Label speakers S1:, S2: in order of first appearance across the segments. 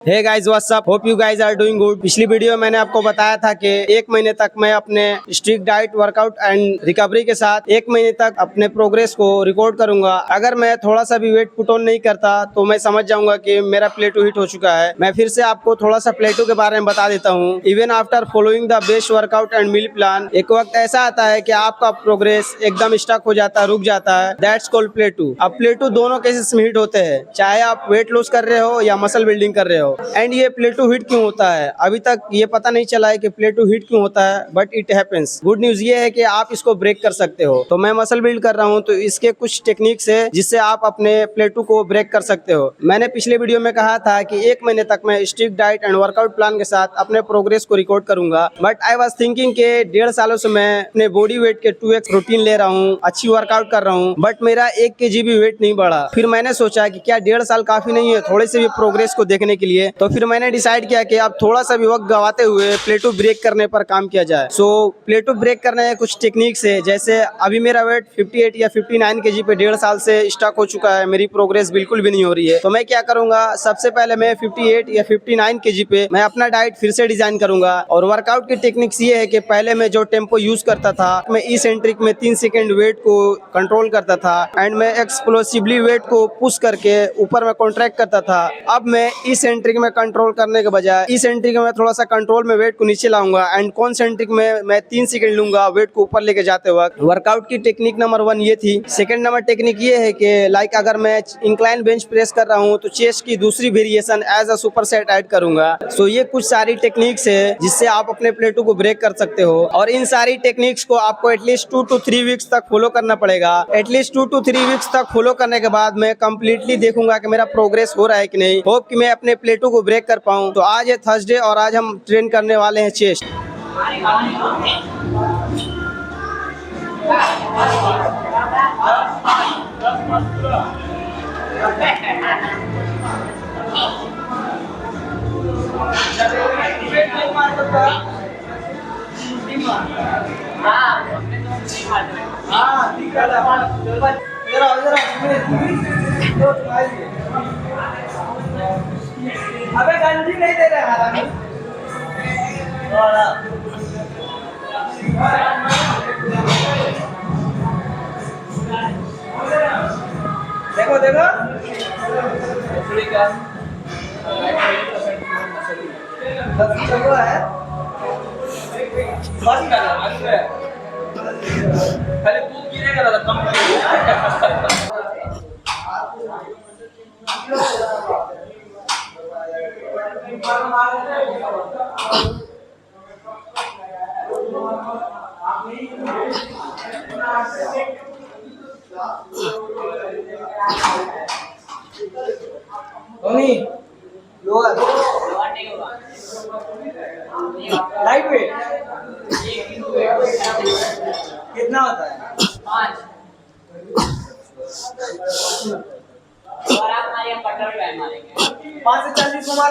S1: Hey guys what's up, hope you guys are doing good. पिछली video में मैंने आपको बताया था कि एक महीने तक मैं अपने strict diet, workout and recovery के साथ एक महीने तक अपने प्रोग्रेस को रिकॉर्ड करूंगा। अगर मैं थोड़ा सा भी वेट पुट ऑन नहीं करता तो मैं समझ जाऊंगा कि मेरा प्लेटो हिट हो चुका है। मैं फिर से आपको थोड़ा सा प्लेटो के बारे में बता देता हूँ। Even after following the best workout and meal plan, एक वक्त ऐसा आता है कि आपका प्रोग्रेस एकदम स्टक हो जाता है, रुक जाता है। दैट्स कॉल्ड प्लेटो। अब प्लेटो दोनों केसेस में हिट होते हैं, चाहे आप वेट लॉस कर रहे हो या मसल बिल्डिंग कर रहे हो। एंड ये प्लेटो हिट क्यों होता है, अभी तक ये पता नहीं चला है कि प्लेटो हिट क्यों होता है, but it happens. Good news ये है कि आप इसको ब्रेक कर सकते हो। तो मैं मसल बिल्ड कर रहा हूँ तो इसके कुछ टेक्निक्स है जिससे आप अपने प्लेटो को ब्रेक कर सकते हो। मैंने पिछले वीडियो में कहा था कि एक महीने तक मैं strict diet and workout plan के साथ अपने प्रोग्रेस को रिकॉर्ड करूंगा। बट आई वाज थिंकिंग के 1.5 सालों से मैं अपने बॉडी वेट के 2x प्रोटीन ले रहा हूँ, अच्छी वर्कआउट कर रहा हूँ, बट मेरा 1 kg भी वेट नहीं बढ़ा। फिर मैंने सोचा कि क्या 1.5 साल काफी नहीं है थोड़े से भी प्रोग्रेस को देखने के लिए। तो फिर मैंने डिसाइड किया कि अब थोड़ा सा भी वक्त गवाते हुए प्लेटो ब्रेक करने पर काम किया जाए। सो प्लेटो ब्रेक करने के कुछ टेक्निक्स है, जैसे अभी मेरा वेट 58 या 59 kg पे 1.5 साल से स्टक हो चुका है, मेरी प्रोग्रेस बिल्कुल भी नहीं हो रही है। तो मैं क्या करूंगा, सबसे पहले मैं 58 या 59 kg पे मैं अपना डाइट फिर से डिजाइन करूंगा। और वर्कआउट की टेक्निक्स ये है कि पहले मैं जो टेम्पो यूज करता था, मैं इसेंट्रिक में 3 सेकेंड वेट को कंट्रोल करता था एंड मैं एक्सप्लोसिवली वेट को पुश करके ऊपर में कॉन्ट्रैक्ट करता था। अब मैं इसेंट्रिक में कंट्रोल करने के बजाय इसेंट्रिक में थोड़ा सा कंट्रोल में वेट को नीचे लाऊंगा एंड कॉन्सेंट्रिक में मैं 3 सेकंड लूंगा वेट को ऊपर लेके जाते वक्त। वर्कआउट की टेक्निक नंबर 1 ये थी। सेकंड नंबर टेक्निक ये है कि लाइक अगर मैं इंक्लाइन बेंच प्रेस कर रहा हूँ तो चेस्ट की दूसरी variation as a super set add करूंगा। सो ये कुछ सारी टेक्निक्स है जिससे आप अपने प्लेटो को ब्रेक कर सकते हो। और इन सारी टेक्निक्स को आपको एटलीस्ट 2 to 3 वीक्स तक फॉलो करना पड़ेगा। एटलीस्ट 2 to 3 वीक्स तक फॉलो करने के बाद मैं कंप्लीटली देखूंगा कि मेरा प्रोग्रेस हो रहा है कि नहीं। होप कि मैं अपने प्लेटो को ब्रेक कर पाऊं। तो आज है थर्सडे और आज हम ट्रेन करने वाले हैं चेस्ट। अबे गंजी नहीं दे रहे हालांकि। देखो देखो चलो है बस खाली दूध गिरेगा ना कम धोनी लोअर लाइट वेट कितना होता है 5 और आप हमारे बटर फ्लाई मारेंगे 5 से 40 को मार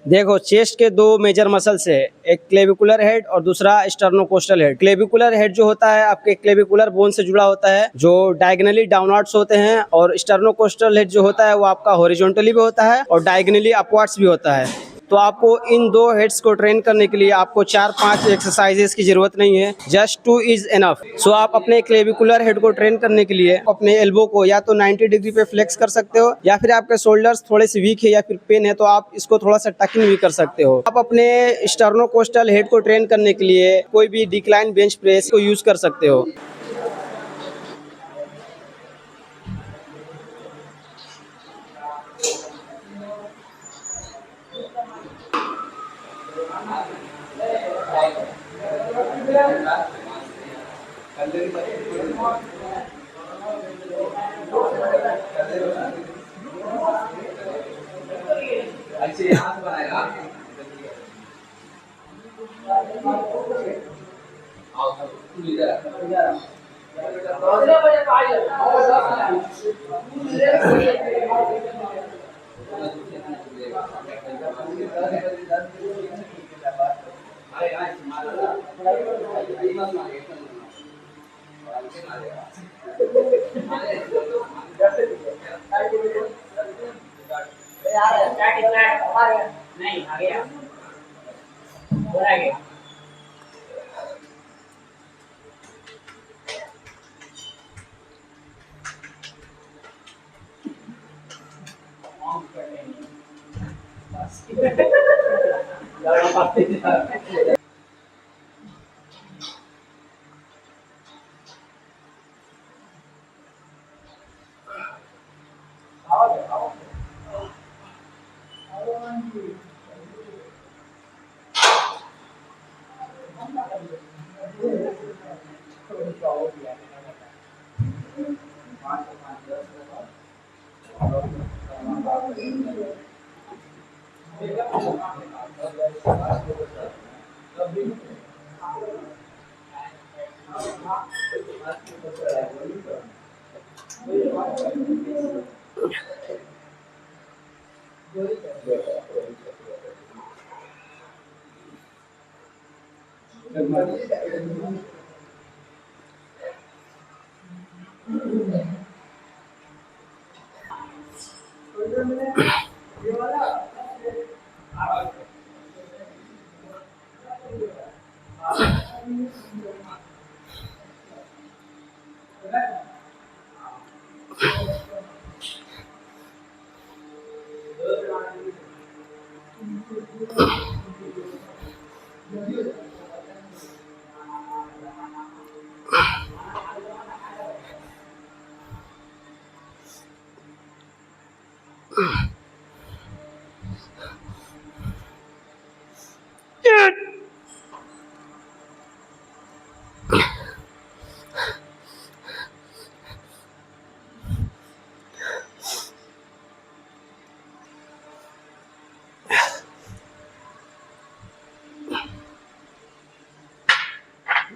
S1: देखो, चेस्ट के दो मेजर मसल्स है, एक क्लेविकुलर हेड और दूसरा स्टर्नोकोस्टल हेड। क्लेविकुलर हेड जो होता है आपके क्लेविकुलर बोन से जुड़ा होता है, जो डायगनली डाउनवर्ड्स होते हैं, और स्टर्नोकोस्टल हेड जो होता है वो आपका हॉरिजॉन्टली भी होता है और डायगनली अपवर्ड्स भी होता है। तो आपको इन दो हेड्स को ट्रेन करने के लिए आपको 4-5 एक्सरसाइजेस की जरूरत नहीं है, जस्ट 2 इज एनफ। सो आप अपने क्लेविकुलर हेड को ट्रेन करने के लिए अपने एल्बो को या तो 90 डिग्री पे फ्लेक्स कर सकते हो, या फिर आपके शोल्डर्स थोड़े से वीक है या फिर पेन है तो आप इसको थोड़ा सा टकिंग भी कर सकते हो। आप अपने स्टर्नोकोस्टल हेड को ट्रेन करने के लिए कोई भी डिक्लाइन बेंच प्रेस को यूज कर सकते हो।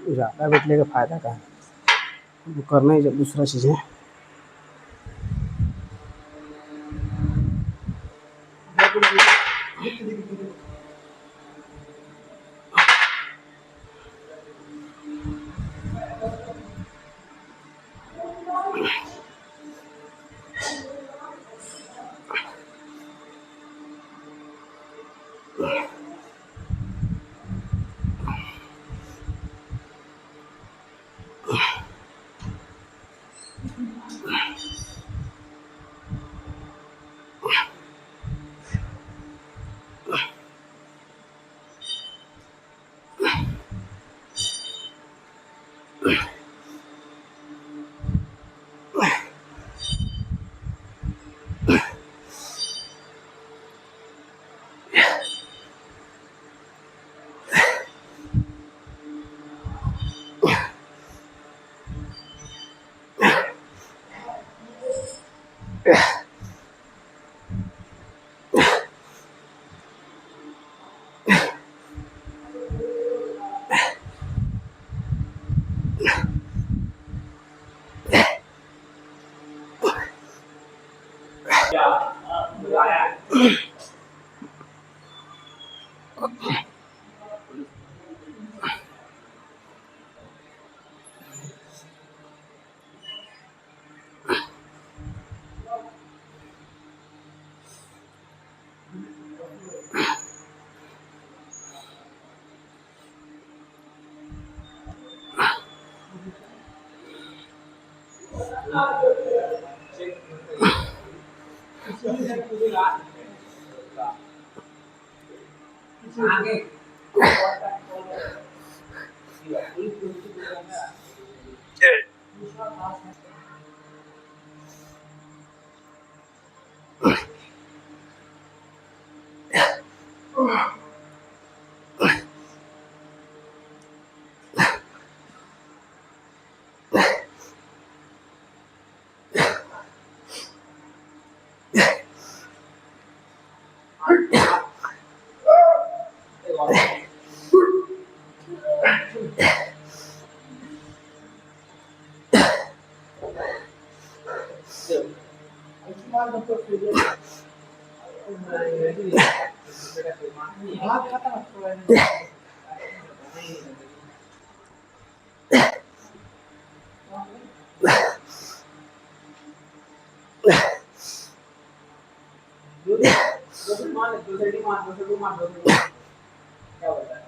S1: ज़्यादा बैठने का फायदा का है, वो करना ही जब दूसरा चीज़ है।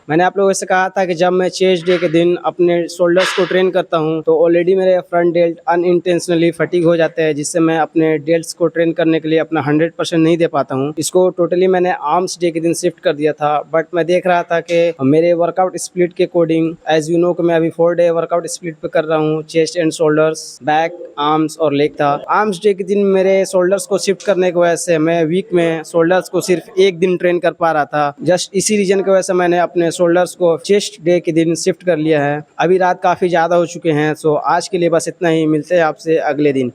S1: मैंने आप लोगों से कहा था कि जब मैं चेस्ट डे के दिन अपने शोल्डर्स को ट्रेन करता हूं तो ऑलरेडी मेरे फ्रंट डेल्ट अनइंटेंशनली फटीग हो जाते हैं, जिससे मैं अपने डेल्ट्स को ट्रेन करने के लिए अपना 100% नहीं दे पाता हूं। इसको टोटली मैंने आर्म्स डे के दिन शिफ्ट कर दिया था, बट मैं देख रहा था कि मेरे वर्कआउट स्प्लिट के अकॉर्डिंग, एज यू नो कि मैं अभी 4 डे वर्कआउट स्प्लिट पे कर रहा हूँ, chest and shoulders, back, arms और लेग था। आर्म्स डे के दिन मेरे शोल्डर्स को शिफ्ट करने की वजह से मैं वीक में शोल्डर्स को सिर्फ एक दिन ट्रेन कर पा रहा था। जस्ट इसी रीजन की वजह से मैंने अपने शोल्डर्स को चेस्ट डे के दिन शिफ्ट कर लिया है। अभी रात काफ़ी ज़्यादा हो चुके हैं, सो आज के लिए बस इतना ही। मिलते हैं आपसे अगले दिन।